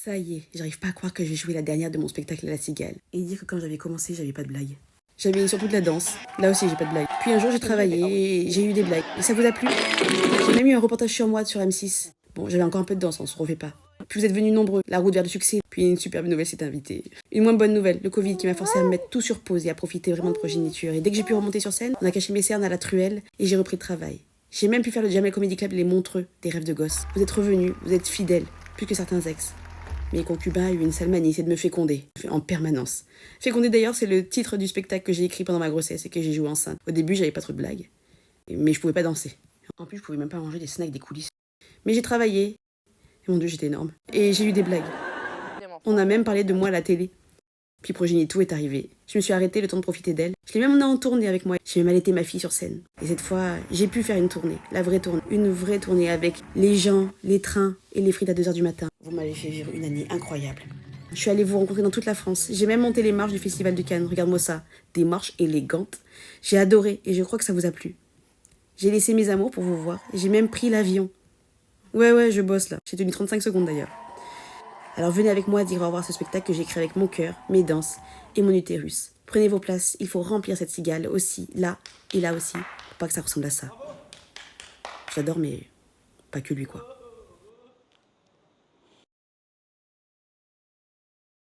Ça y est, j'arrive pas à croire que je vais jouer la dernière de mon spectacle à la Cigale. Et dire que quand j'avais commencé, j'avais pas de blague. J'avais surtout de la danse. Là aussi, j'ai pas de blague. Puis un jour, j'ai travaillé et j'ai eu des blagues. Et ça vous a plu? J'ai même eu un reportage sur moi sur M6. Bon, j'avais encore un peu de danse, on se refait pas. Puis vous êtes venus nombreux, la route vers le succès. Puis une superbe nouvelle s'est invitée. Une moins bonne nouvelle, le Covid qui m'a forcé à me mettre tout sur pause et à profiter vraiment de progéniture. Et dès que j'ai pu remonter sur scène, on a caché mes cernes à la truelle et j'ai repris le travail. J'ai même pu faire le Jamel Comedy Club Les Montreux, des rêves de gosse. Vous êtes revenus, vous êtes fidèles, plus que certains ex. Mes concubins ont eu une sale manie, c'est de me féconder, en permanence. Féconder d'ailleurs, c'est le titre du spectacle que j'ai écrit pendant ma grossesse et que j'ai joué enceinte. Au début, j'avais pas trop de blagues, mais je pouvais pas danser. En plus, je pouvais même pas manger des snacks des coulisses. Mais j'ai travaillé, et mon Dieu, j'étais énorme. Et j'ai eu des blagues. On a même parlé de moi à la télé. Puis Progénitou est arrivé. Je me suis arrêtée le temps de profiter d'elle. Je l'ai même emmenée en tournée avec moi. J'ai même allaité ma fille sur scène. Et cette fois, j'ai pu faire une tournée. La vraie tournée. Une vraie tournée avec les gens, les trains et les frites à 2h du matin. Vous m'avez fait vivre une année incroyable. Je suis allée vous rencontrer dans toute la France. J'ai même monté les marches du Festival de Cannes. Regarde-moi ça. Des marches élégantes. J'ai adoré et je crois que ça vous a plu. J'ai laissé mes amours pour vous voir. J'ai même pris l'avion. Ouais, je bosse là. J'ai tenu 35 secondes d'ailleurs. Alors venez avec moi dire au revoir à ce spectacle que j'ai créé avec mon cœur, mes danses et mon utérus. Prenez vos places, il faut remplir cette cigale aussi, là et là aussi, pour pas que ça ressemble à ça. J'adore, mais pas que lui quoi.